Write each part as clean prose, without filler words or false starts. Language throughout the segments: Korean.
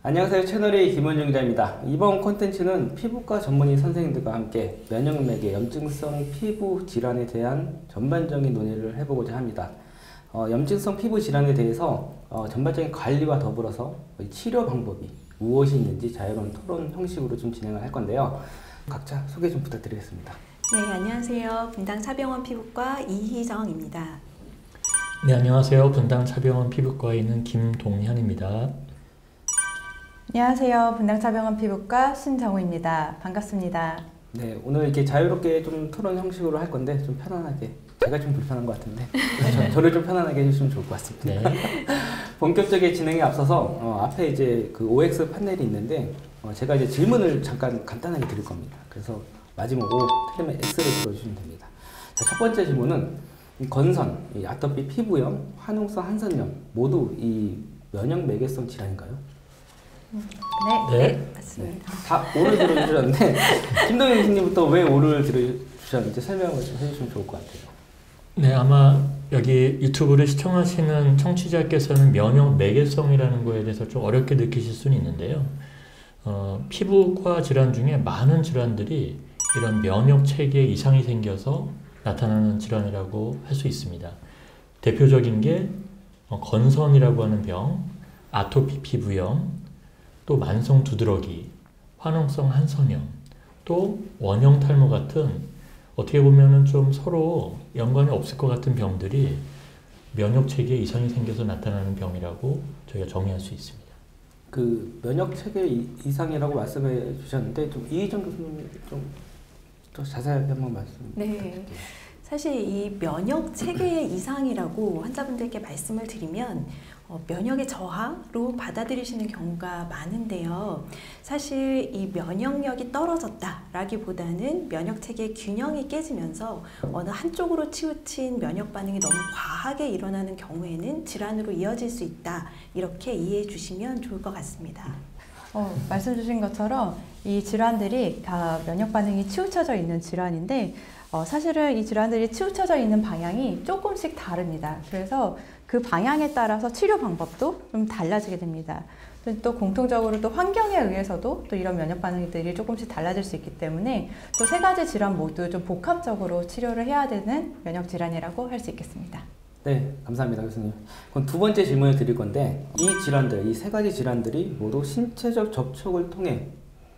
안녕하세요. 채널의 김원중 기자입니다. 이번 콘텐츠는 피부과 전문의 선생님들과 함께 면역맥의 염증성 피부 질환에 대한 전반적인 논의를 해보고자 합니다. 염증성 피부 질환에 대해서 전반적인 관리와 더불어서 치료 방법이 무엇이 있는지 자유로운 토론 형식으로 좀 진행을 할 건데요. 각자 소개 좀 부탁드리겠습니다. 네, 안녕하세요. 분당 차병원 피부과 이희정입니다. 네, 안녕하세요. 분당 차병원 피부과에 있는 김동현입니다. 안녕하세요. 분당 차병원 피부과 신정우입니다. 반갑습니다. 네, 오늘 이렇게 자유롭게 좀 토론 형식으로 할 건데 좀 편안하게, 제가 좀 불편한 것 같은데 저를 좀 편안하게 해주시면 좋을 것 같습니다. 네. 본격적인 진행에 앞서서 앞에 이제 그 OX 판넬이 있는데 제가 이제 질문을 잠깐 간단하게 드릴 겁니다. 그래서 맞으면 O, 틀리면 X를 들어주시면 됩니다. 자, 첫 번째 질문은 건선, 이 아토피 피부염, 화농성 한선염 모두 이 면역 매개성 질환인가요? 네, 맞습니다. 다 O를 들어주셨는데 김동현 교수님부터 왜 O를 들어주셨는지 설명을 좀 해주시면 좋을 것 같아요. 네, 아마 여기 유튜브를 시청하시는 청취자께서는 면역 매개성이라는 거에 대해서 좀 어렵게 느끼실 수는 있는데요. 피부과 질환 중에 많은 질환들이 이런 면역 체계에 이상이 생겨서 나타나는 질환이라고 할 수 있습니다. 대표적인 게 건선이라고 하는 병, 아토피 피부염, 또 만성 두드러기, 화농성 한선염, 또 원형 탈모 같은 어떻게 보면은 좀 서로 연관이 없을 것 같은 병들이 면역 체계에 이상이 생겨서 나타나는 병이라고 저희가 정의할 수 있습니다. 그 면역 체계 이상이라고 말씀해 주셨는데 좀 이희정 교수님 좀 더 자세하게 한번 말씀 부탁드릴게요. 네. 사실 이 면역 체계의 이상이라고 환자분들께 말씀을 드리면 면역의 저하로 받아들이시는 경우가 많은데요. 사실 이 면역력이 떨어졌다라기보다는 면역 체계의 균형이 깨지면서 어느 한쪽으로 치우친 면역 반응이 너무 과하게 일어나는 경우에는 질환으로 이어질 수 있다. 이렇게 이해해 주시면 좋을 것 같습니다. 말씀 주신 것처럼 이 질환들이 다 면역 반응이 치우쳐져 있는 질환인데 사실은 이 질환들이 치우쳐져 있는 방향이 조금씩 다릅니다. 그래서 그 방향에 따라서 치료 방법도 좀 달라지게 됩니다. 또 공통적으로 또 환경에 의해서도 또 이런 면역 반응들이 조금씩 달라질 수 있기 때문에 또 세 가지 질환 모두 좀 복합적으로 치료를 해야 되는 면역 질환이라고 할 수 있겠습니다. 네, 감사합니다, 교수님. 그럼 두 번째 질문을 드릴 건데 이 질환들, 이 세 가지 질환들이 모두 신체적 접촉을 통해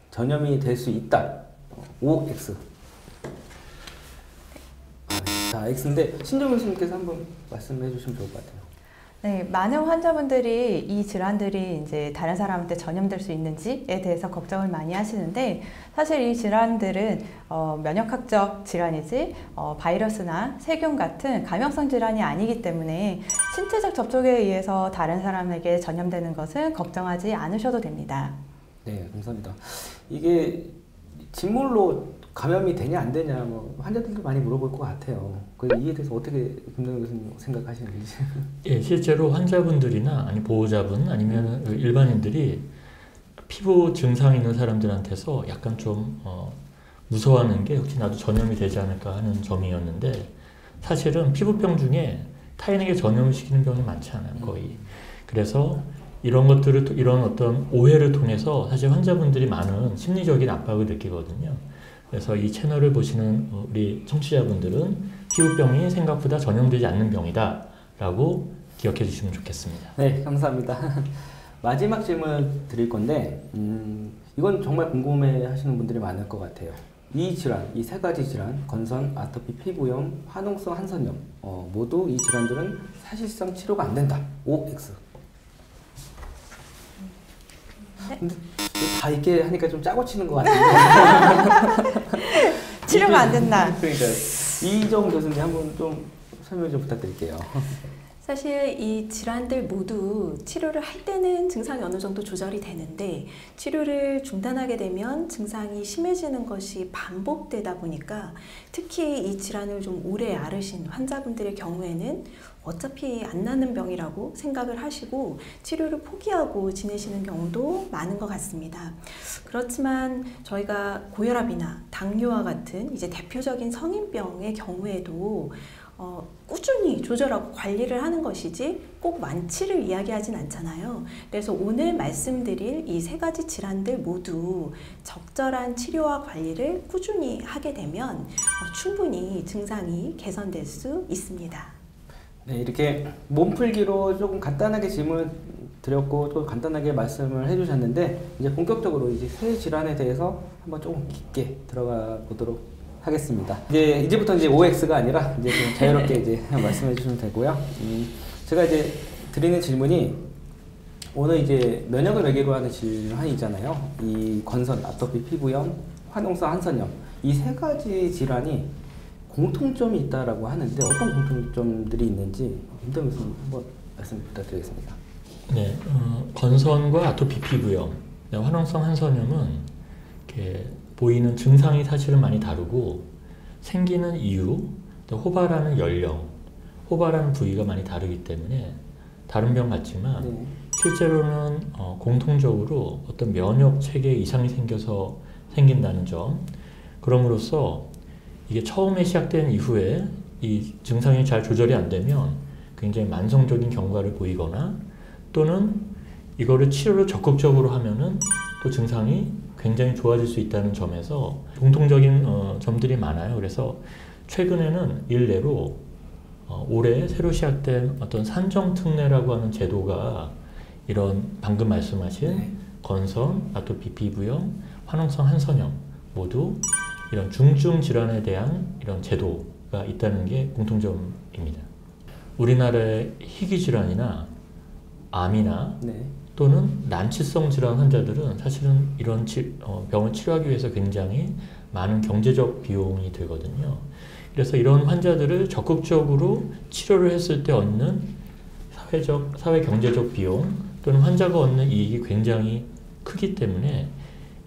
전염이 될 수 있다. OX. 자, X인데 신정 교수님께서 한번 말씀해 주시면 좋을 것 같아요. 네, 많은 환자분들이 이 질환들이 이제 다른 사람한테 전염될 수 있는지에 대해서 걱정을 많이 하시는데 사실 이 질환들은 면역학적 질환이지 바이러스나 세균 같은 감염성 질환이 아니기 때문에 신체적 접촉에 의해서 다른 사람에게 전염되는 것은 걱정하지 않으셔도 됩니다. 네, 감사합니다. 이게 진물로 감염이 되냐 안 되냐 뭐 환자들도 많이 물어볼 것 같아요. 이에 대해서 어떻게 김동현 교수님 생각하시는지? 예, 실제로 환자분들이나 아니 보호자분 아니면 일반인들이 피부 증상 있는 사람들한테서 약간 좀 무서워하는 게 혹시 나도 전염이 되지 않을까 하는 점이었는데 사실은 피부병 중에 타인에게 전염을 시키는 병이 많지 않아요, 거의. 그래서 이런 것들을 이런 어떤 오해를 통해서 사실 환자분들이 많은 심리적인 압박을 느끼거든요. 그래서 이 채널을 보시는 우리 청취자분들은 피부병이 생각보다 전염되지 않는 병이다 라고 기억해 주시면 좋겠습니다. 네, 감사합니다. 마지막 질문을 드릴 건데 이건 정말 궁금해 하시는 분들이 많을 것 같아요. 이 질환, 이 세 가지 질환, 건선, 아토피 피부염, 화농성 한선염 모두 이 질환들은 사실상 치료가 안 된다. OX. 근데 다 이렇게 하니까 좀 짜고 치는 것 같은데 치료가 안 된다. 그러니까 이희정 교수님 한번 좀 설명 좀 부탁드릴게요. 사실 이 질환들 모두 치료를 할 때는 증상이 어느 정도 조절이 되는데 치료를 중단하게 되면 증상이 심해지는 것이 반복되다 보니까 특히 이 질환을 좀 오래 앓으신 환자분들의 경우에는 어차피 안 나는 병이라고 생각을 하시고 치료를 포기하고 지내시는 경우도 많은 것 같습니다. 그렇지만 저희가 고혈압이나 당뇨와 같은 이제 대표적인 성인병의 경우에도 꾸준히 조절하고 관리를 하는 것이지 꼭 완치를 이야기하진 않잖아요. 그래서 오늘 말씀드릴 이 세 가지 질환들 모두 적절한 치료와 관리를 꾸준히 하게 되면 충분히 증상이 개선될 수 있습니다. 네, 이렇게 몸풀기로 조금 간단하게 질문 드렸고 또 간단하게 말씀을 해주셨는데 이제 본격적으로 이제 새 질환에 대해서 한번 조금 깊게 들어가 보도록 하겠습니다. 이제부터 이제 OX가 아니라 이제 좀 자유롭게 이제 말씀해 주시면 되고요. 제가 이제 드리는 질문이 오늘 이제 면역을 매개로 하는 질환이잖아요. 이 건선, 아토피 피부염, 화농성 한선염 이 세 가지 질환이 공통점이 있다라고 하는데 어떤 공통점들이 있는지 김대웅 교수님 한번 말씀 부탁드리겠습니다. 네, 건선과 아토피 피부염, 화농성 한선염은 이렇게 보이는 증상이 사실은 많이 다르고 생기는 이유, 호발하는 연령, 호발하는 부위가 많이 다르기 때문에 다른 병 같지만 네. 실제로는 공통적으로 어떤 면역 체계 이상이 생겨서 생긴다는 점. 그럼으로써 이게 처음에 시작된 이후에 이 증상이 잘 조절이 안 되면 굉장히 만성적인 경과를 보이거나 또는 이거를 치료를 적극적으로 하면은 또 증상이 굉장히 좋아질 수 있다는 점에서 공통적인 점들이 많아요. 그래서 최근에는 일례로 올해 새로 시작된 어떤 산정특례라고 하는 제도가 이런 방금 말씀하신 네. 건선, 아토피 피부염, 화농성 한선염 모두 이런 중증 질환에 대한 이런 제도가 있다는 게 공통점입니다. 우리나라의 희귀 질환이나 암이나 네. 또는 난치성 질환 환자들은 사실은 이런 병을 치료하기 위해서 굉장히 많은 경제적 비용이 들거든요. 그래서 이런 환자들을 적극적으로 치료를 했을 때 얻는 사회 경제적 비용 또는 환자가 얻는 이익이 굉장히 크기 때문에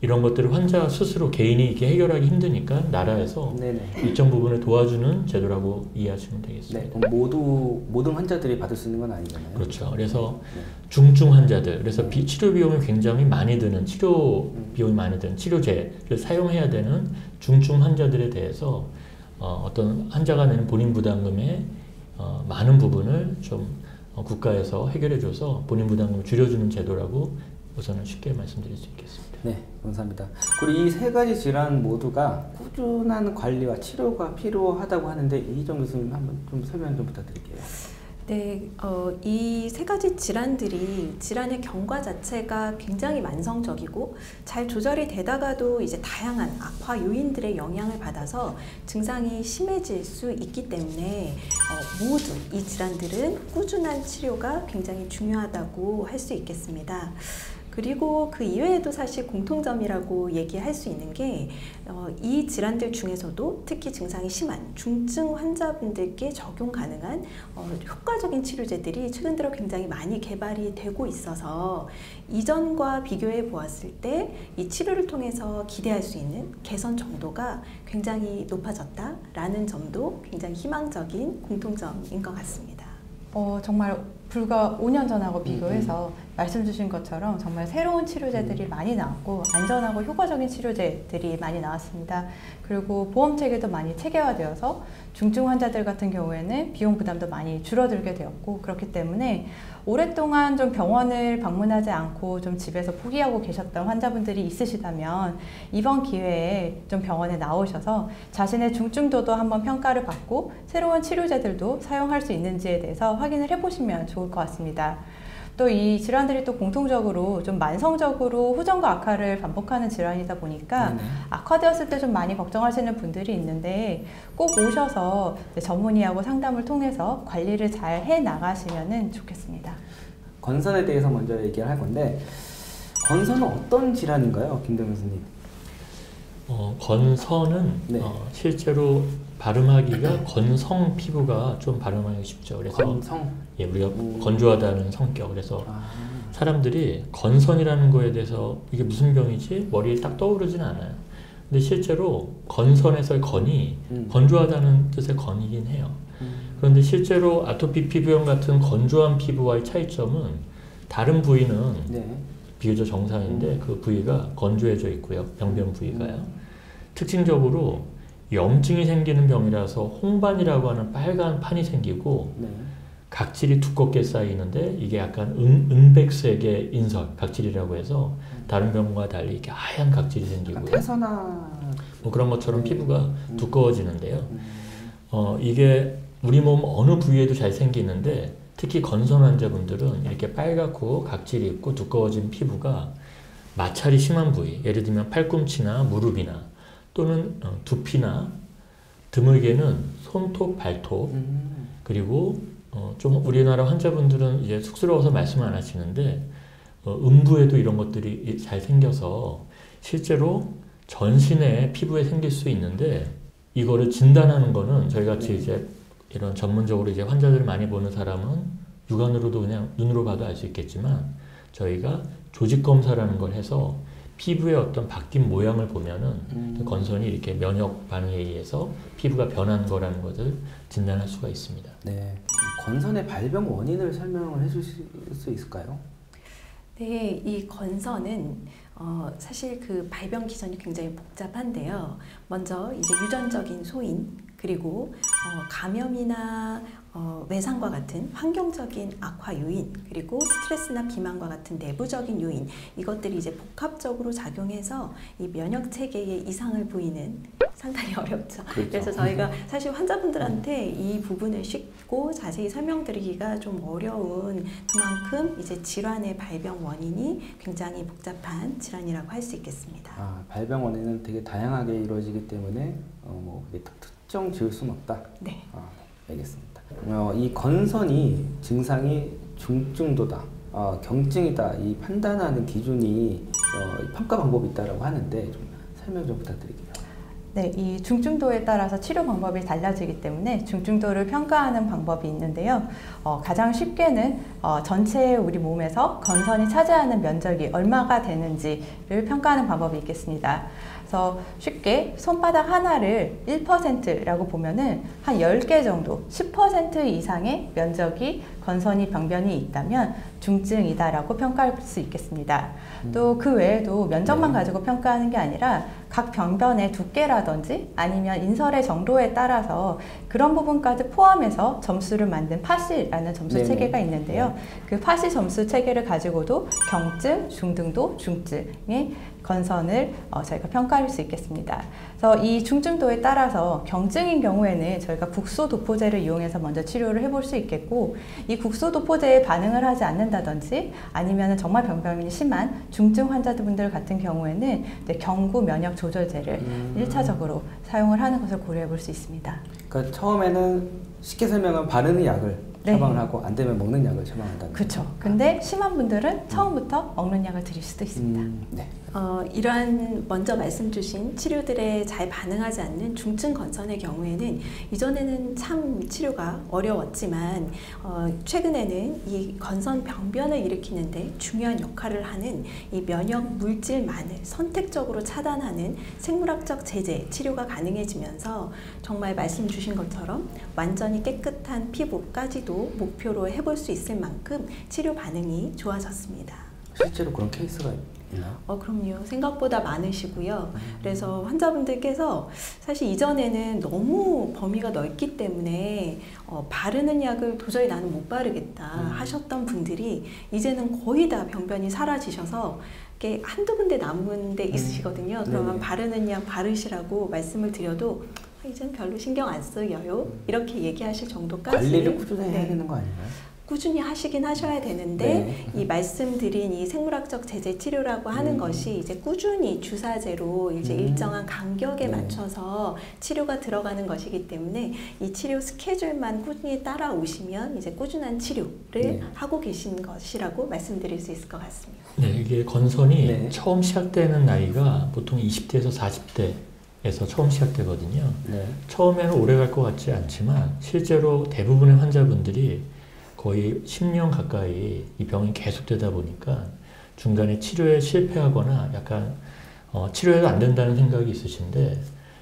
이런 것들을 환자 스스로 개인이 이렇게 해결하기 힘드니까 나라에서 네네. 일정 부분을 도와주는 제도라고 이해하시면 되겠습니다. 네, 그럼 모든 환자들이 받을 수 있는 건 아니잖아요. 그렇죠. 그래서 네. 중증 환자들, 그래서 치료 비용이 굉장히 많이 드는 치료제를 사용해야 되는 중증 환자들에 대해서 어떤 환자가 내는 본인 부담금의 많은 부분을 좀 국가에서 해결해줘서 본인 부담금을 줄여주는 제도라고 우선은 쉽게 말씀드릴 수 있겠습니다. 네, 감사합니다. 그리고 이 세 가지 질환 모두가 꾸준한 관리와 치료가 필요하다고 하는데 이희정 교수님 한번 좀 설명 좀 부탁드릴게요. 네, 이 세 가지 질환의 경과 자체가 굉장히 만성적이고 잘 조절이 되다가도 이제 다양한 악화 요인들의 영향을 받아서 증상이 심해질 수 있기 때문에 모두 이 질환들은 꾸준한 치료가 굉장히 중요하다고 할 수 있겠습니다. 그리고 그 이외에도 사실 공통점이라고 얘기할 수 있는 게 이 질환들 중에서도 특히 증상이 심한 중증 환자분들께 적용 가능한 효과적인 치료제들이 최근 들어 굉장히 많이 개발이 되고 있어서 이전과 비교해 보았을 때 이 치료를 통해서 기대할 수 있는 개선 정도가 굉장히 높아졌다라는 점도 굉장히 희망적인 공통점인 것 같습니다. 정말 불과 5년 전하고 비교해서 말씀 주신 것처럼 정말 새로운 치료제들이 많이 나왔고 안전하고 효과적인 치료제들이 많이 나왔습니다. 그리고 보험 체계도 많이 체계화되어서 중증 환자들 같은 경우에는 비용 부담도 많이 줄어들게 되었고 그렇기 때문에 오랫동안 좀 병원을 방문하지 않고 좀 집에서 포기하고 계셨던 환자분들이 있으시다면 이번 기회에 좀 병원에 나오셔서 자신의 중증도도 한번 평가를 받고 새로운 치료제들도 사용할 수 있는지에 대해서 확인을 해보시면 좋을 것 같습니다. 또 이 질환들이 또 공통적으로 좀 만성적으로 후전과 악화를 반복하는 질환이다 보니까 악화되었을 때 좀 많이 걱정하시는 분들이 있는데 꼭 오셔서 전문의하고 상담을 통해서 관리를 잘 해 나가시면 좋겠습니다. 건선에 대해서 먼저 얘기를 할 건데 건선은 어떤 질환인가요, 김대웅 교수님? 건선은 네. 실제로 발음하기가 건성 피부가 좀 발음하기 쉽죠. 그래서 건성? 예, 우리가 건조하다는 성격. 그래서 아. 사람들이 건선이라는 거에 대해서 이게 무슨 병이지? 머리에 딱 떠오르진 않아요. 근데 실제로 건선에서의 건이 건조하다는 뜻의 건이긴 해요. 그런데 실제로 아토피 피부염 같은 건조한 피부와의 차이점은 다른 부위는 네. 비교적 정상인데 그 부위가 건조해져 있고요. 병변 부위가요. 특징적으로 염증이 생기는 병이라서 홍반이라고 하는 빨간 판이 생기고 네. 각질이 두껍게 쌓이는데 이게 약간 은백색의 인설, 각질이라고 해서 다른 병과 달리 이렇게 하얀 각질이 생기고요. 태서나 뭐 그런 것처럼 피부가 두꺼워지는데요. 이게 우리 몸 어느 부위에도 잘 생기는데 특히 건선 환자분들은 이렇게 빨갛고 각질이 있고 두꺼워진 피부가 마찰이 심한 부위, 예를 들면 팔꿈치나 무릎이나 또는 두피나 드물게는 손톱, 발톱 그리고 좀 우리나라 환자분들은 이제 쑥스러워서 말씀 안 하시는데 음부에도 이런 것들이 잘 생겨서 실제로 전신의 피부에 생길 수 있는데 이거를 진단하는 거는 저희 같이 이제 이런 전문적으로 이제 환자들을 많이 보는 사람은 육안으로도 그냥 눈으로 봐도 알 수 있겠지만 저희가 조직 검사라는 걸 해서 피부의 어떤 바뀐 모양을 보면은 건선이 이렇게 면역 반응에 의해서 피부가 변한 거라는 것을 진단할 수가 있습니다. 네. 건선의 발병 원인을 설명을 해주실 수 있을까요? 네, 이 건선은 사실 그 발병 기전이 굉장히 복잡한데요. 먼저 이제 유전적인 소인, 그리고 감염이나 외상과 같은 환경적인 악화 요인, 그리고 스트레스나 비만과 같은 내부적인 요인, 이것들이 이제 복합적으로 작용해서 이 면역 체계에 이상을 보이는 상당히 어렵죠. 그렇죠. 그래서 저희가 사실 환자분들한테 이 부분을 쉽고 자세히 설명드리기가 좀 어려운 그만큼 이제 질환의 발병 원인이 굉장히 복잡한 질환이라고 할 수 있겠습니다. 발병 원인은 되게 다양하게 이루어지기 때문에 뭐 그게 특정 지을 수는 없다. 네. 알겠습니다. 이 건선이 증상이 중증도다, 경증이다, 이 판단하는 기준이 평가 방법이 있다라고 하는데 좀 설명 좀 부탁드릴게요. 네, 이 중증도에 따라서 치료 방법이 달라지기 때문에 중증도를 평가하는 방법이 있는데요. 가장 쉽게는 전체 우리 몸에서 건선이 차지하는 면적이 얼마가 되는지를 평가하는 방법이 있겠습니다. 그래서 쉽게 손바닥 하나를 1%라고 보면은 한 10개 정도, 10% 이상의 면적이 건선이 병변이 있다면 중증이다라고 평가할 수 있겠습니다. 또 그 외에도 면적만 가지고 평가하는 게 아니라 각 병변의 두께라든지 아니면 인설의 정도에 따라서 그런 부분까지 포함해서 점수를 만든 파시라는 점수 체계가 있는데요. 그 파시 점수 체계를 가지고도 경증, 중등도, 중증의 건선을 저희가 평가할 수 있겠습니다. 그래서 이 중증도에 따라서 경증인 경우에는 저희가 국소도포제를 이용해서 먼저 치료를 해볼 수 있겠고, 이 국소도포제에 반응을 하지 않는다든지 아니면 정말 병변이 심한 중증 환자분들 같은 경우에는 경구 면역 조절제를 1차적으로 사용을 하는 것을 고려해 볼 수 있습니다. 그러니까 처음에는 쉽게 설명하면 바르는 약을 처방을 하고 안 되면 먹는 약을 처방한다는 그렇죠. 근데 심한 분들은 처음부터 먹는 약을 드릴 수도 있습니다. 네. 이러한 먼저 말씀 주신 치료들에 잘 반응하지 않는 중증 건선의 경우에는 이전에는 참 치료가 어려웠지만 최근에는 이 건선 병변을 일으키는데 중요한 역할을 하는 이 면역 물질만을 선택적으로 차단하는 생물학적 제재 치료가 가능해지면서 정말 말씀 주신 것처럼 완전히 깨끗한 피부까지도 목표로 해볼 수 있을 만큼 치료 반응이 좋아졌습니다. 실제로 그런 케이스가 있나요? 그럼요. 생각보다 많으시고요. 그래서 환자분들께서 사실 이전에는 너무 범위가 넓기 때문에 바르는 약을 도저히 나는 못 바르겠다 하셨던 분들이 이제는 거의 다 병변이 사라지셔서 이게 한두 군데 남은 데 있으시거든요. 그러면 바르는 약 바르시라고 말씀을 드려도 이제는 별로 신경 안 쓰여요. 이렇게 얘기하실 정도까지 관리를 꾸준히 해야 되는 거 아닌가요? 꾸준히 하시긴 하셔야 되는데 이 말씀드린 이 생물학적 제재 치료라고 하는 것이 이제 꾸준히 주사제로 이제 일정한 간격에 맞춰서 치료가 들어가는 것이기 때문에 이 치료 스케줄만 꾸준히 따라오시면 이제 꾸준한 치료를 하고 계신 것이라고 말씀드릴 수 있을 것 같습니다. 네, 이게 건선이 처음 시작되는 나이가 보통 20대에서 40대에서 처음 시작되거든요. 처음에는 오래 갈 것 같지 않지만 실제로 대부분의 환자분들이 거의 10년 가까이 이 병이 계속되다 보니까 중간에 치료에 실패하거나 약간 치료해도 안 된다는 생각이 있으신데,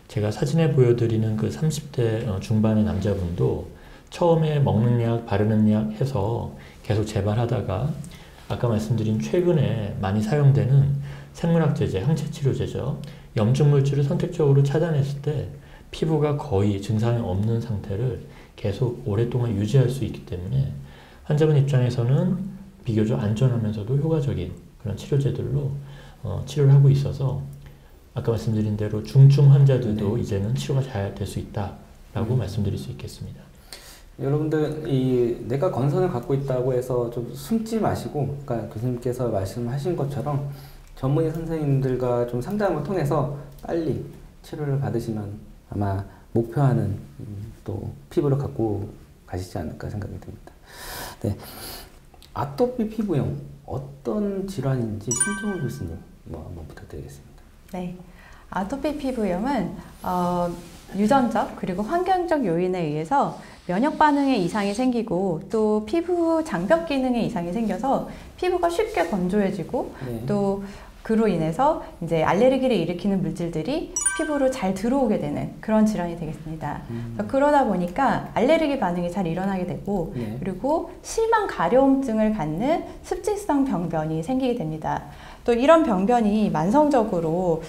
제가 사진에 보여드리는 그 30대 중반의 남자분도 처음에 먹는 약, 바르는 약 해서 계속 재발하다가 아까 말씀드린 최근에 많이 사용되는 생물학 제제, 항체 치료제죠. 염증 물질을 선택적으로 차단했을 때 피부가 거의 증상이 없는 상태를 계속 오랫동안 유지할 수 있기 때문에 환자분 입장에서는 비교적 안전하면서도 효과적인 그런 치료제들로 치료를 하고 있어서 아까 말씀드린 대로 중증 환자들도 이제는 치료가 잘 될 수 있다라고 말씀드릴 수 있겠습니다. 여러분들 이 내가 건선을 갖고 있다고 해서 좀 숨지 마시고, 그러니까 교수님께서 말씀하신 것처럼 전문의 선생님들과 좀 상담을 통해서 빨리 치료를 받으시면 아마 목표하는 또 피부를 갖고 가시지 않을까 생각이 듭니다. 네, 아토피 피부염 어떤 질환인지 신종훈 교수님 한번 부탁드리겠습니다. 네, 아토피 피부염은 유전적 그리고 환경적 요인에 의해서 면역 반응에 이상이 생기고 또 피부 장벽 기능에 이상이 생겨서 피부가 쉽게 건조해지고 또 그로 인해서 이제 알레르기를 일으키는 물질들이 피부로 잘 들어오게 되는 그런 질환이 되겠습니다. 그러다 보니까 알레르기 반응이 잘 일어나게 되고 그리고 심한 가려움증을 갖는 습진성 병변이 생기게 됩니다. 또 이런 병변이 만성적으로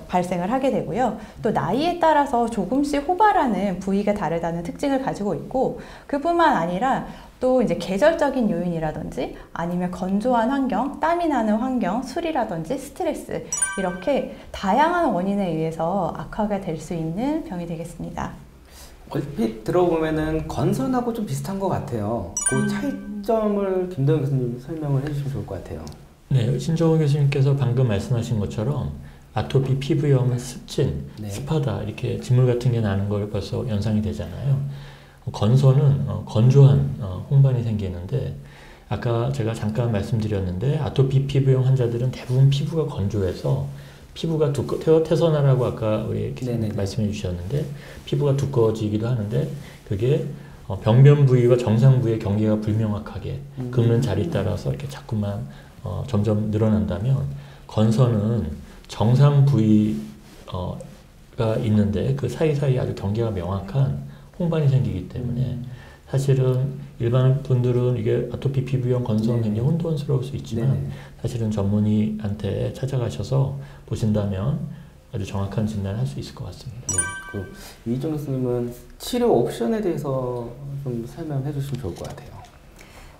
발생을 하게 되고요. 또 나이에 따라서 조금씩 호발하는 부위가 다르다는 특징을 가지고 있고 그뿐만 아니라 또 이제 계절적인 요인이라든지 아니면 건조한 환경, 땀이 나는 환경, 술이라든지 스트레스 이렇게 다양한 원인에 의해서 악화가 될 수 있는 병이 되겠습니다. 얼핏 들어보면은 건선하고 좀 비슷한 것 같아요. 그 차이점을 김도영 교수님 설명을 해주시면 좋을 것 같아요. 네, 신종훈 교수님께서 방금 말씀하신 것처럼 아토피 피부염은 습진, 습하다 이렇게 진물 같은 게 나는 걸 벌써 연상이 되잖아요. 건선은 건조한 홍반이 생기는데 아까 제가 잠깐 말씀드렸는데 아토피 피부염 환자들은 대부분 피부가 건조해서 피부가 태선화라고 아까 우리 기자님 말씀해 주셨는데 피부가 두꺼워지기도 하는데 그게 병변 부위와 정상 부위의 경계가 불명확하게 긁는 자리에 따라서 이렇게 자꾸만 점점 늘어난다면 건선은 정상 부위가 있는데 그 사이사이 아주 경계가 명확한 홍반이 생기기 때문에 사실은 일반 분들은 이게 아토피 피부염 건선 굉장히 혼돈스러울 수 있지만 사실은 전문의한테 찾아가셔서 보신다면 아주 정확한 진단을 할 수 있을 것 같습니다. 네, 이희정 교수님은 치료 옵션에 대해서 좀 설명해 주시면 좋을 것 같아요.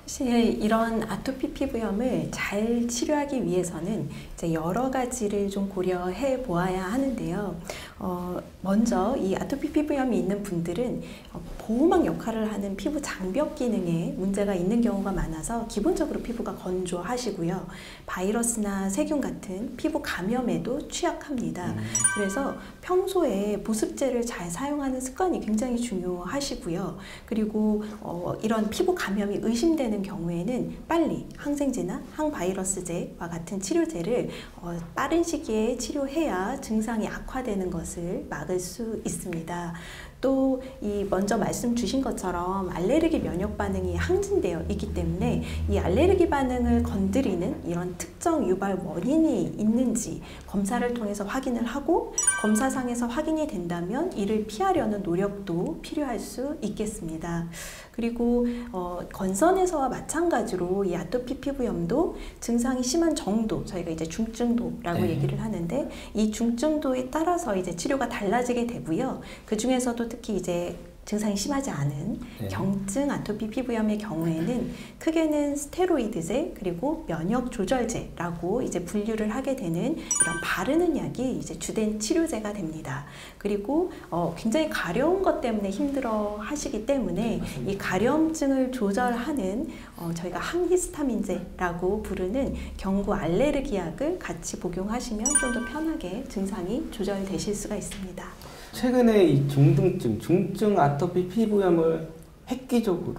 사실 이런 아토피 피부염을 잘 치료하기 위해서는 이제 여러 가지를 좀 고려해 보아야 하는데요. 먼저 이 아토피 피부염이 있는 분들은 보호막 역할을 하는 피부 장벽 기능에 문제가 있는 경우가 많아서 기본적으로 피부가 건조하시고요. 바이러스나 세균 같은 피부 감염에도 취약합니다. 그래서 평소에 보습제를 잘 사용하는 습관이 굉장히 중요하시고요. 그리고 이런 피부 감염이 의심되는 경우에는 빨리 항생제나 항바이러스제와 같은 치료제를 빠른 시기에 치료해야 증상이 악화되는 것을 막을 수 있습니다. 또 먼저 말씀 주신 것처럼 알레르기 면역 반응이 항진되어 있기 때문에 이 알레르기 반응을 건드리는 이런 특정 유발 원인이 있는지 검사를 통해서 확인을 하고 검사상에서 확인이 된다면 이를 피하려는 노력도 필요할 수 있겠습니다. 그리고 건선에서와 마찬가지로 이 아토피 피부염도 증상이 심한 정도, 저희가 이제 중증도라고 얘기를 하는데 이 중증도에 따라서 이제 치료가 달라지게 되고요. 그 중에서도 특히 이제 증상이 심하지 않은 경증 아토피 피부염의 경우에는 크게는 스테로이드제 그리고 면역 조절제라고 이제 분류를 하게 되는 이런 바르는 약이 이제 주된 치료제가 됩니다. 그리고 굉장히 가려운 것 때문에 힘들어 하시기 때문에 이 가려움증을 조절하는 저희가 항히스타민제라고 부르는 경구 알레르기 약을 같이 복용하시면 좀 더 편하게 증상이 조절되실 수가 있습니다. 최근에 이 중증 아토피 피부염을 획기적으로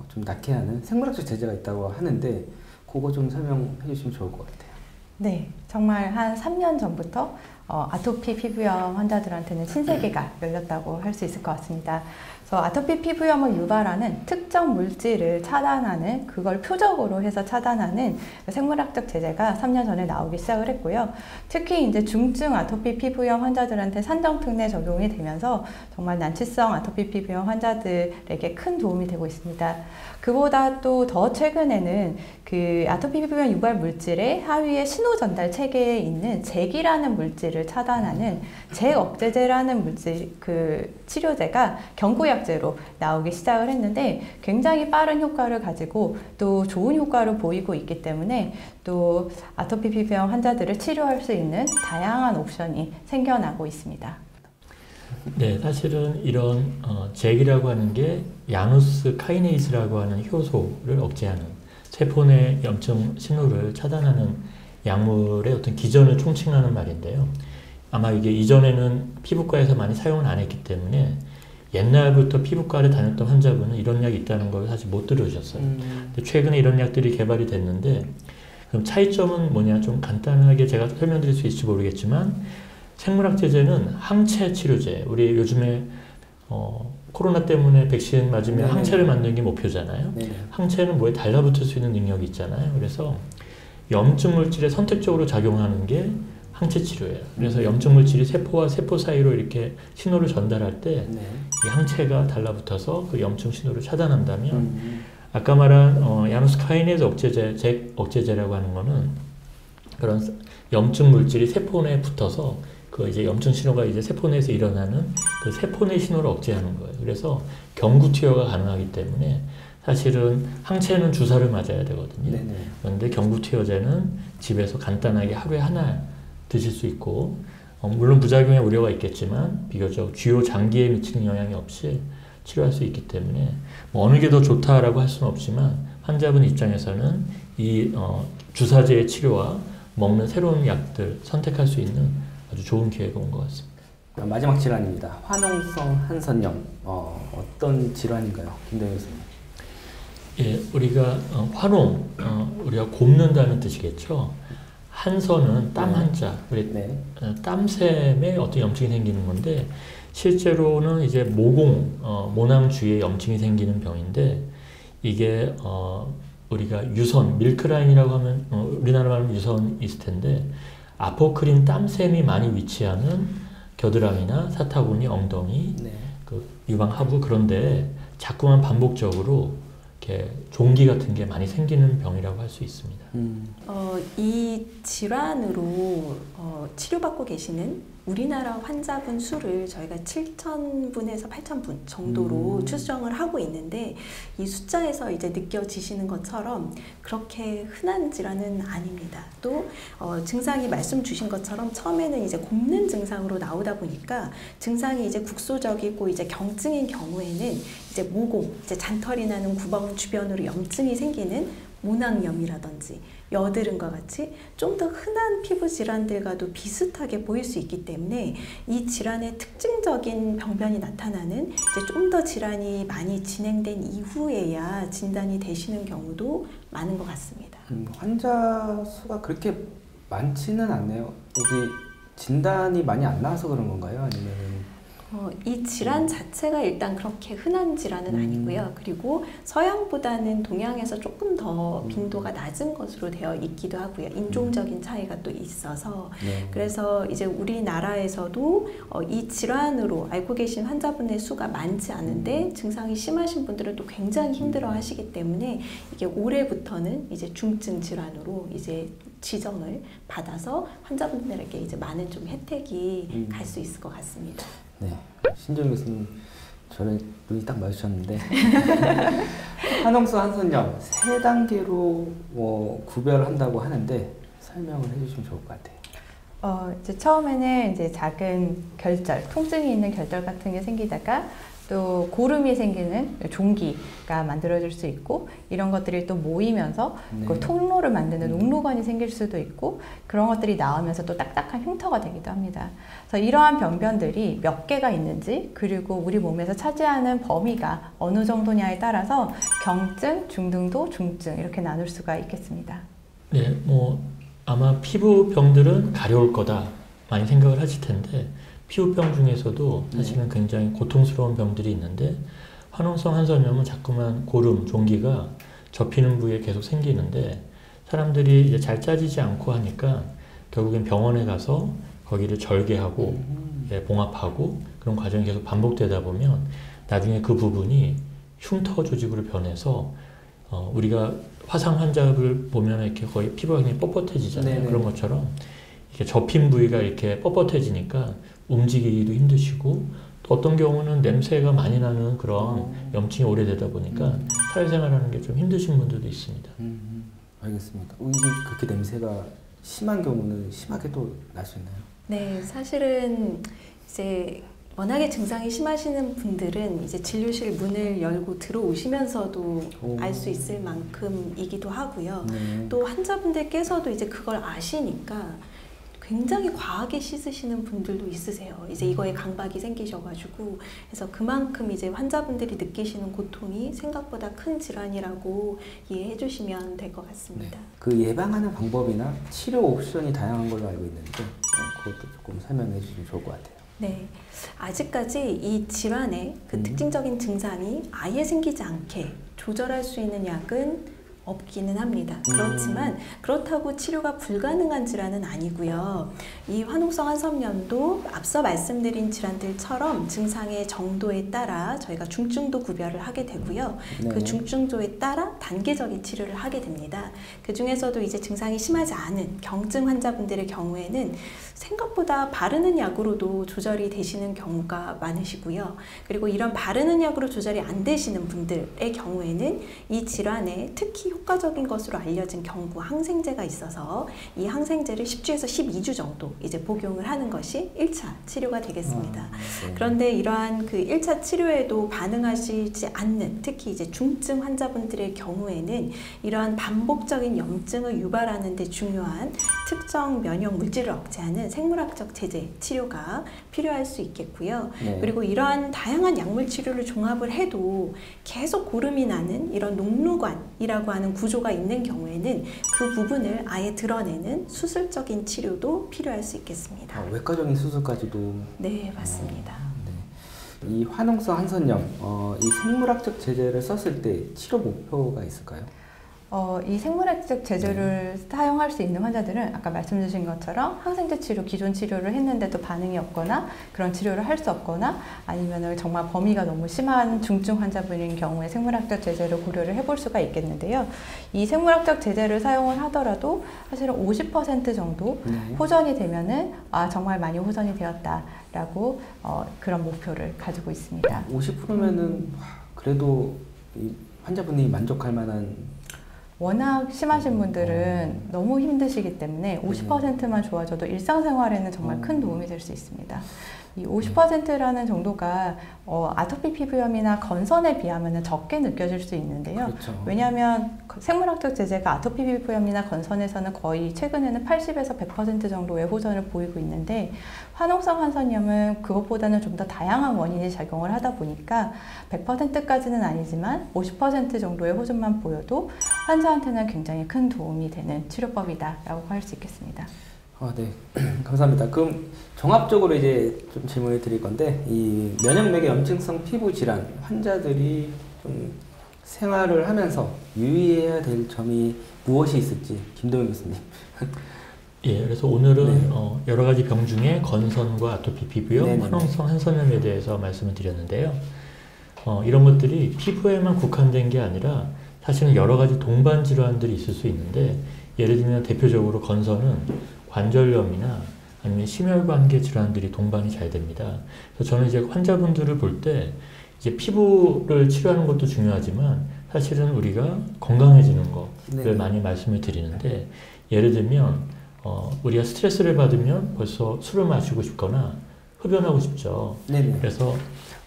좀 낫게 하는 생물학적 제제가 있다고 하는데 그거 좀 설명해 주시면 좋을 것 같아요. 네, 정말 한 3년 전부터 아토피 피부염 환자들한테는 신세계가 열렸다고 할 수 있을 것 같습니다. 그래서 아토피 피부염을 유발하는 특정 물질을 차단하는, 그걸 표적으로 해서 차단하는 생물학적 제재가 3년 전에 나오기 시작을 했고요. 특히 이제 중증 아토피 피부염 환자들한테 산정특례 적용이 되면서 정말 난치성 아토피 피부염 환자들에게 큰 도움이 되고 있습니다. 그보다 또 더 최근에는 그 아토피 피부염 유발 물질의 하위의 신호 전달 체계에 있는 잭이라는 물질을 차단하는 잭 억제제라는 물질, 그 치료제가 경구약제로 나오기 시작을 했는데 굉장히 빠른 효과를 가지고 또 좋은 효과를 보이고 있기 때문에 또 아토피 피부염 환자들을 치료할 수 있는 다양한 옵션이 생겨나고 있습니다. 네, 사실은 이런 잭이라고 하는 게 야누스 카이네이즈라고 하는 효소를 억제하는 세포 내 염증 신호를 차단하는 약물의 어떤 기전을 총칭하는 말인데요. 아마 이게 이전에는 피부과에서 많이 사용을 안 했기 때문에 옛날부터 피부과를 다녔던 환자분은 이런 약이 있다는 걸 사실 못 들으셨어요. 근데 최근에 이런 약들이 개발이 됐는데 그럼 차이점은 뭐냐, 좀 간단하게 제가 설명드릴 수 있을지 모르겠지만 생물학 제제는 항체 치료제, 우리 요즘에 코로나 때문에 백신 맞으면 네네. 항체를 만드는 게 목표잖아요. 네네. 항체는 뭐에 달라붙을 수 있는 능력이 있잖아요. 그래서 염증 물질에 선택적으로 작용하는 게 항체 치료예요. 그래서 염증 물질이 세포와 세포 사이로 이렇게 신호를 전달할 때 이 항체가 달라붙어서 그 염증 신호를 차단한다면 아까 말한 야누스 카이네즈 억제제, 잭 억제제라고 하는 거는 그런 염증 물질이 세포 내에 붙어서 그 이제 염증 신호가 이제 세포 내에서 일어나는 그 세포 내 신호를 억제하는 거예요. 그래서 경구 투여가 가능하기 때문에 사실은 항체는 주사를 맞아야 되거든요. 네네. 그런데 경구 투여제는 집에서 간단하게 하루에 하나 드실 수 있고 물론 부작용의 우려가 있겠지만 비교적 주요 장기에 미치는 영향이 없이 치료할 수 있기 때문에 뭐 어느 게 더 좋다라고 할 수는 없지만 환자분 입장에서는 이 주사제의 치료와 먹는 새로운 약들 선택할 수 있는 아주 좋은 기회가 온 것 같습니다. 마지막 질환입니다. 화농성 한선염. 어떤 질환인가요, 김대현 교수님? 예, 우리가 화농, 우리가 곱는다는 뜻이겠죠. 한선은 땀 한자, 우리 네. 땀샘에 어떤 염증이 생기는 건데 실제로는 이제 모공, 모낭 주위에 염증이 생기는 병인데 이게 우리가 유선, 밀크라인이라고 하면 우리나라 말하면 유선 있을 텐데 아포크린 땀샘이 많이 위치하는 겨드랑이나 사타구니, 엉덩이, 네. 그 유방 하부 그런데 자꾸만 반복적으로 이렇게 종기 같은 게 많이 생기는 병이라고 할 수 있습니다. 이 질환으로 치료받고 계시는 우리나라 환자분 수를 저희가 7,000분에서 8,000분 정도로 추정을 하고 있는데 이 숫자에서 이제 느껴지시는 것처럼 그렇게 흔한 질환은 아닙니다. 또 증상이 말씀 주신 것처럼 처음에는 이제 곱는 증상으로 나오다 보니까 증상이 이제 국소적이고 이제 경증인 경우에는 이제 모공, 이제 잔털이 나는 구멍 주변으로 염증이 생기는 모낭염이라든지 여드름과 같이 좀 더 흔한 피부 질환들과도 비슷하게 보일 수 있기 때문에 이 질환의 특징적인 병변이 나타나는 이제 좀 더 질환이 많이 진행된 이후에야 진단이 되시는 경우도 많은 것 같습니다. 환자 수가 그렇게 많지는 않네요. 여기 진단이 많이 안 나와서 그런 건가요? 아니면은 이 질환 자체가 일단 그렇게 흔한 질환은 아니고요. 그리고 서양보다는 동양에서 조금 더 빈도가 낮은 것으로 되어 있기도 하고요. 인종적인 차이가 또 있어서 네. 그래서 이제 우리나라에서도 이 질환으로 앓고 계신 환자분의 수가 많지 않은데 증상이 심하신 분들은 또 굉장히 힘들어 하시기 때문에 이게 올해부터는 이제 중증 질환으로 이제 지정을 받아서 환자분들에게 이제 많은 좀 혜택이 갈 수 있을 것 같습니다. 네, 신정 교수님 저는 눈이 딱 마주쳤는데 화농성 한선염 3단계로 구별한다고 하는데 설명을 해주시면 좋을 것 같아요. 이제 처음에는 이제 작은 결절, 통증이 있는 결절 같은 게 생기다가 또 고름이 생기는 종기가 만들어질 수 있고 이런 것들이 또 모이면서 네. 그 통로를 만드는 옥루관이 생길 수도 있고 그런 것들이 나오면서 또 딱딱한 흉터가 되기도 합니다. 그래서 이러한 병변들이 몇 개가 있는지 그리고 우리 몸에서 차지하는 범위가 어느 정도냐에 따라서 경증, 중등도, 중증 이렇게 나눌 수가 있겠습니다. 네, 뭐 아마 피부병들은 가려울 거다 많이 생각을 하실 텐데 피부병 중에서도 사실은 굉장히 고통스러운 병들이 있는데 화농성 한선염은 자꾸만 고름, 종기가 접히는 부위에 계속 생기는데 사람들이 이제 잘 짜지지 않고 하니까 결국엔 병원에 가서 거기를 절개하고 봉합하고 그런 과정이 계속 반복되다 보면 나중에 그 부분이 흉터 조직으로 변해서 우리가 화상 환자를 보면 이렇게 거의 피부가 굉장히 뻣뻣해지잖아요. 네네. 그런 것처럼 이렇게 접힌 부위가 이렇게 뻣뻣해지니까 움직이기도 힘드시고 또 어떤 경우는 냄새가 많이 나는 그런 염증이 오래되다 보니까 사회생활하는 게 좀 힘드신 분들도 있습니다. 알겠습니다. 이게 그렇게 냄새가 심한 경우는 심하게도 날 수 있나요? 네, 사실은 이제 워낙에 증상이 심하시는 분들은 이제 진료실 문을 열고 들어오시면서도 알 수 있을 만큼이기도 하고요. 또 환자분들께서도 이제 그걸 아시니까 굉장히 과하게 씻으시는 분들도 있으세요. 이제 이거에 강박이 생기셔가지고 그래서 그만큼 이제 환자분들이 느끼시는 고통이 생각보다 큰 질환이라고 이해해 주시면 될 것 같습니다. 네. 그 예방하는 방법이나 치료 옵션이 다양한 걸로 알고 있는데 그것도 조금 설명해 주시면 좋을 것 같아요. 네, 아직까지 이 질환의 그 특징적인 증상이 아예 생기지 않게 조절할 수 있는 약은 없기는 합니다. 그렇지만 그렇다고 치료가 불가능한 질환은 아니고요. 이 화농성 한섬염도 앞서 말씀드린 질환들처럼 증상의 정도에 따라 저희가 중증도 구별을 하게 되고요. 네. 그 중증도에 따라 단계적인 치료를 하게 됩니다. 그 중에서도 이제 증상이 심하지 않은 경증 환자분들의 경우에는 생각보다 바르는 약으로도 조절이 되시는 경우가 많으시고요. 그리고 이런 바르는 약으로 조절이 안 되시는 분들의 경우에는 이 질환에 특히 효과적인 것으로 알려진 경구 항생제가 있어서 이 항생제를 10주에서 12주 정도 이제 복용을 하는 것이 1차 치료가 되겠습니다. 네. 그런데 이러한 그 1차 치료에도 반응하시지 않는 특히 이제 중증 환자분들의 경우에는 이러한 반복적인 염증을 유발하는 데 중요한 특정 면역 물질을 억제하는 생물학적 제제 치료가 필요할 수 있겠고요. 네. 그리고 이러한 다양한 약물 치료를 종합을 해도 계속 고름이 나는 이런 녹루관이라고 하는 구조가 있는 경우에는 그 부분을 아예 드러내는 수술적인 치료도 필요할 수 있겠습니다. 외과적인 수술까지도. 네, 맞습니다. 네. 이 화농성 한선염, 이 생물학적 제제를 썼을 때 치료 목표가 있을까요? 이 생물학적 제조를 사용할 수 있는 환자들은 아까 말씀 주신 것처럼 항생제 치료, 기존 치료를 했는데도 반응이 없거나 그런 치료를 할 수 없거나 아니면 정말 범위가 너무 심한 중증 환자분인 경우에 생물학적 제제를 고려를 해볼 수가 있겠는데요. 이 생물학적 제제를 사용을 하더라도 사실은 50% 정도 호전이 되면은 정말 많이 호전이 되었다라고 그런 목표를 가지고 있습니다. 50%면은 그래도 이 환자분이 만족할 만한. 워낙 심하신 분들은 너무 힘드시기 때문에 50%만 좋아져도 일상생활에는 정말 큰 도움이 될 수 있습니다. 이 50%라는 정도가 아토피 피부염이나 건선에 비하면 적게 느껴질 수 있는데요. 그렇죠. 왜냐하면 생물학적 제제가 아토피 피부염이나 건선에서는 거의 최근에는 80에서 100% 정도의 호전을 보이고 있는데 화농성 한선염은 그것보다는 좀 더 다양한 원인이 작용을 하다 보니까 100%까지는 아니지만 50% 정도의 호전만 보여도 환자한테는 굉장히 큰 도움이 되는 치료법이다라고 할 수 있겠습니다. 네. 감사합니다. 그럼 종합적으로 이제 좀 질문을 드릴 건데, 이 면역맥의 염증성 피부 질환 환자들이 좀 생활을 하면서 유의해야 될 점이 무엇이 있을지 김동현 교수님. 예, 그래서 오늘은 여러 가지 병 중에 건선과 아토피 피부염, 화농성 한선염에 대해서 말씀을 드렸는데요. 이런 것들이 피부에만 국한된 게 아니라 사실은 여러 가지 동반 질환들이 있을 수 있는데, 예를 들면 대표적으로 건선은 관절염이나 아니면 심혈관계 질환들이 동반이 잘 됩니다. 그래서 저는 이제 환자분들을 볼 때 이제 피부를 치료하는 것도 중요하지만 사실은 우리가 건강해지는 것을 많이 말씀을 드리는데, 예를 들면 우리가 스트레스를 받으면 벌써 술을 마시고 싶거나 흡연하고 싶죠. 그래서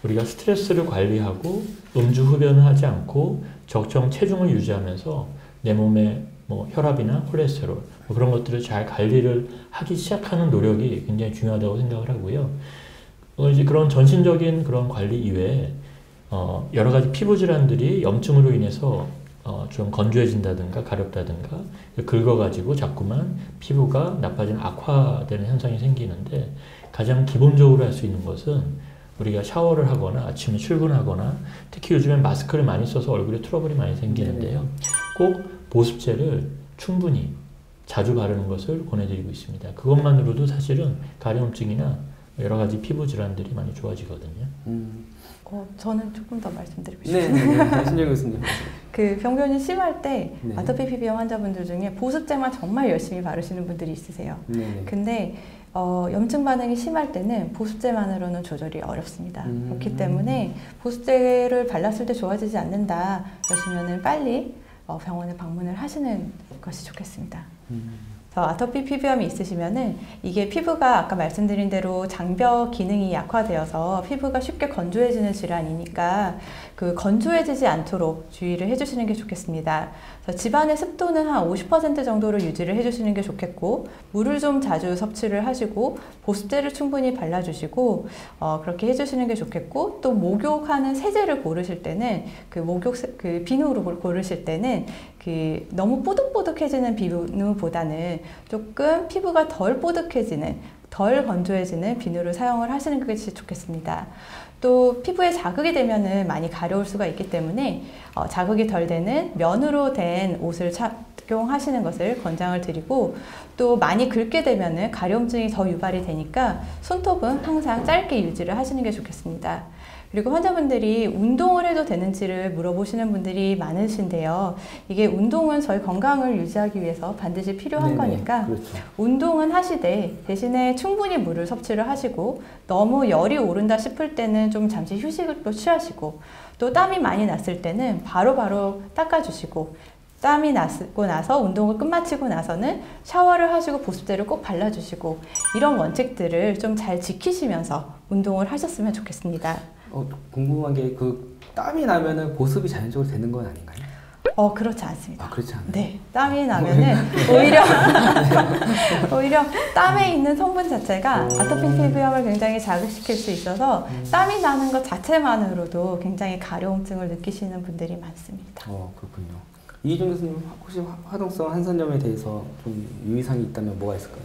우리가 스트레스를 관리하고 음주 흡연을 하지 않고 적정 체중을 유지하면서 내 몸에 혈압이나 콜레스테롤 그런 것들을 잘 관리를 하기 시작하는 노력이 굉장히 중요하다고 생각을 하고요. 이제 그런 전신적인 그런 관리 이외에 여러 가지 피부 질환들이 염증으로 인해서 좀 건조해진다든가 가렵다든가 긁어가지고 자꾸만 피부가 나빠지는 악화되는 현상이 생기는데 가장 기본적으로 할 수 있는 것은 우리가 샤워를 하거나 아침에 출근하거나 특히 요즘엔 마스크를 많이 써서 얼굴에 트러블이 많이 생기는데요. 꼭 보습제를 충분히 자주 바르는 것을 권해드리고 있습니다. 그것만으로도 사실은 가려움증이나 여러 가지 피부 질환들이 많이 좋아지거든요. 저는 조금 더 말씀드리고 네, 싶습니다. 신정 교수님. 그 병변이 심할 때 네. 아토피 피부염 환자분들 중에 보습제만 정말 열심히 바르시는 분들이 있으세요. 네. 근데 염증 반응이 심할 때는 보습제만으로는 조절이 어렵습니다. 그렇기 때문에 보습제를 발랐을 때 좋아지지 않는다 그러시면은 빨리 병원에 방문을 하시는 것이 좋겠습니다. 아토피 피부염이 있으시면은 이게 피부가 아까 말씀드린 대로 장벽 기능이 약화되어서 피부가 쉽게 건조해지는 질환이니까 그 건조해지지 않도록 주의를 해주시는 게 좋겠습니다. 그래서 집안의 습도는 한 50% 정도로 유지를 해주시는 게 좋겠고 물을 좀 자주 섭취를 하시고 보습제를 충분히 발라주시고 그렇게 해주시는 게 좋겠고 또 목욕하는 세제를 고르실 때는 그 비누로 고르실 때는 그 너무 뽀득뽀득해지는 비누보다는 조금 피부가 덜 뽀득해지는 덜 건조해지는 비누를 사용을 하시는 것이 좋겠습니다. 또 피부에 자극이 되면은 많이 가려울 수가 있기 때문에 자극이 덜 되는 면으로 된 옷을 착용하시는 것을 권장을 드리고 또 많이 긁게 되면은 가려움증이 더 유발이 되니까 손톱은 항상 짧게 유지를 하시는 게 좋겠습니다. 그리고 환자분들이 운동을 해도 되는지를 물어보시는 분들이 많으신데요. 이게 운동은 저희 건강을 유지하기 위해서 반드시 필요한 거니까 그렇죠. 운동은 하시되 대신에 충분히 물을 섭취를 하시고 너무 열이 오른다 싶을 때는 좀 잠시 휴식을 또 취하시고 또 땀이 많이 났을 때는 바로바로 닦아주시고 땀이 났고 나서 운동을 끝마치고 나서는 샤워를 하시고 보습제를 꼭 발라주시고 이런 원칙들을 좀 잘 지키시면서 운동을 하셨으면 좋겠습니다. 궁금한 게 그 땀이 나면은 보습이 자연적으로 되는 건 아닌가요? 그렇지 않습니다. 그렇지 않아요? 네, 땀이 나면은 오히려 땀에 있는 성분 자체가 아토피 피부염을 굉장히 자극시킬 수 있어서 땀이 나는 것 자체만으로도 굉장히 가려움증을 느끼시는 분들이 많습니다. 그렇군요. 이희정 교수님 혹시 화동성 한선염에 대해서 좀 유의사항이 있다면 뭐가 있을까요?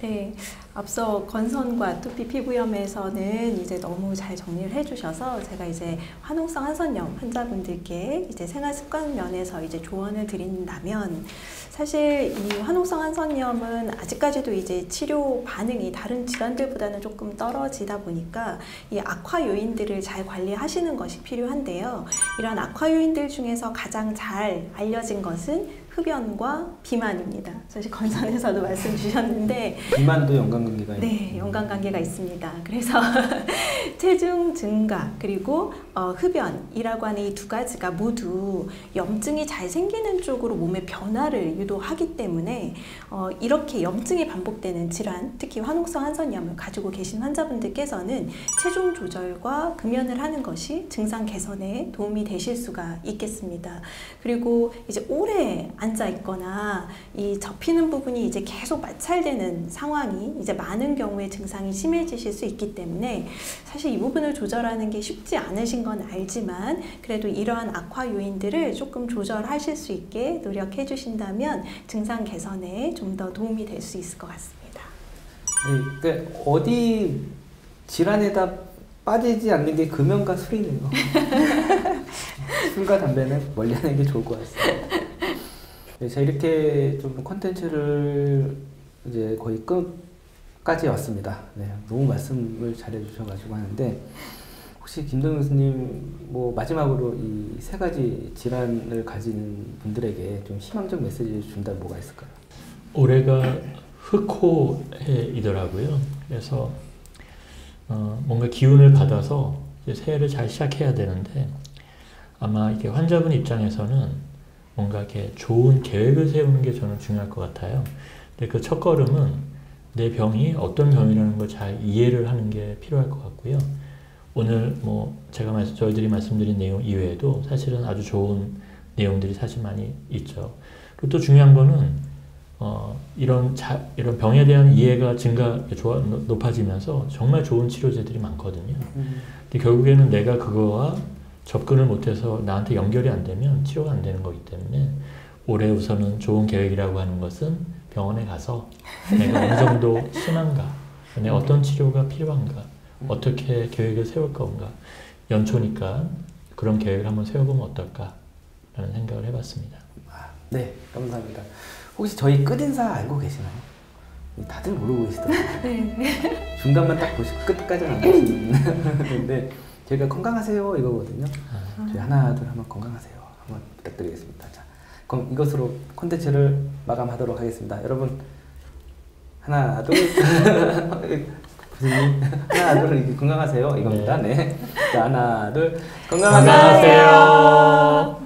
네, 앞서 건선과 아토피 피부염에서는 이제 너무 잘 정리를 해주셔서 제가 이제 화농성 한선염 환자분들께 이제 생활 습관 면에서 이제 조언을 드린다면 사실 이 화농성 한선염은 아직까지도 이제 치료 반응이 다른 질환들보다는 조금 떨어지다 보니까 이 악화 요인들을 잘 관리하시는 것이 필요한데요. 이런 악화 요인들 중에서 가장 잘 알려진 것은 흡연과 비만입니다. 사실 건선에서도 말씀 주셨는데 비만도 연관관계가 네, 연관관계가 있습니다. 그래서 체중 증가 그리고 흡연이라고 하는 이 두 가지가 모두 염증이 잘 생기는 쪽으로 몸의 변화를 유도하기 때문에 이렇게 염증이 반복되는 질환, 특히 화농성 한선염을 가지고 계신 환자분들께서는 체중 조절과 금연을 하는 것이 증상 개선에 도움이 되실 수가 있겠습니다. 그리고 이제 오래 앉아 있거나 이 접히는 부분이 이제 계속 마찰되는 상황이 이제 많은 경우에 증상이 심해지실 수 있기 때문에 사실 이 부분을 조절하는 게 쉽지 않으신 건 알지만 그래도 이러한 악화 요인들을 조금 조절하실 수 있게 노력해 주신다면 증상 개선에 좀 더 도움이 될 수 있을 것 같습니다. 네, 그러니까 어디 질환에다 빠지지 않는 게 금연과 술이네요. 술과 담배는 멀리하는 게 좋을 것 같습니다. 네, 제가 이렇게 좀 콘텐츠를 이제 거의 끝까지 왔습니다. 네, 너무 말씀을 잘해주셔가지고 하는데 혹시 김동현 교수님 뭐 마지막으로 이 세 가지 질환을 가지는 분들에게 좀 희망적 메시지를 준다면 뭐가 있을까요? 올해가 흑호해이더라고요. 그래서 뭔가 기운을 받아서 이제 새해를 잘 시작해야 되는데 아마 이게 환자분 입장에서는 뭔가 이렇게 좋은 계획을 세우는 게 저는 중요할 것 같아요. 근데 그 첫 걸음은 내 병이 어떤 병이라는 걸 잘 이해를 하는 게 필요할 것 같고요. 오늘 뭐 저희들이 말씀드린 내용 이외에도 사실은 아주 좋은 내용들이 사실 많이 있죠. 그리고 또 중요한 거는 이런 병에 대한 이해가 높아지면서 정말 좋은 치료제들이 많거든요. 근데 결국에는 내가 그거와 접근을 못해서 나한테 연결이 안 되면 치료가 안 되는 거기 때문에 올해 우선은 좋은 계획이라고 하는 것은 병원에 가서 내가 어느 정도 심한가, 내가 어떤 치료가 필요한가, 어떻게 계획을 세울 건가, 연초니까 그런 계획을 한번 세워보면 어떨까라는 생각을 해봤습니다. 네, 감사합니다. 혹시 저희 끝인사 알고 계시나요? 다들 모르고 계시더라고요. 네. 중간만 딱 보시고 끝까지는 안 보시는데 저희가 건강하세요 이거거든요. 저희 하나 둘 한번 건강하세요 한번 부탁드리겠습니다. 자, 그럼 이것으로 콘텐츠를 마감하도록 하겠습니다. 여러분 하나 둘 교수님 하나 둘 이렇게 건강하세요 이겁니다. 네. 자, 하나 둘 건강하세요.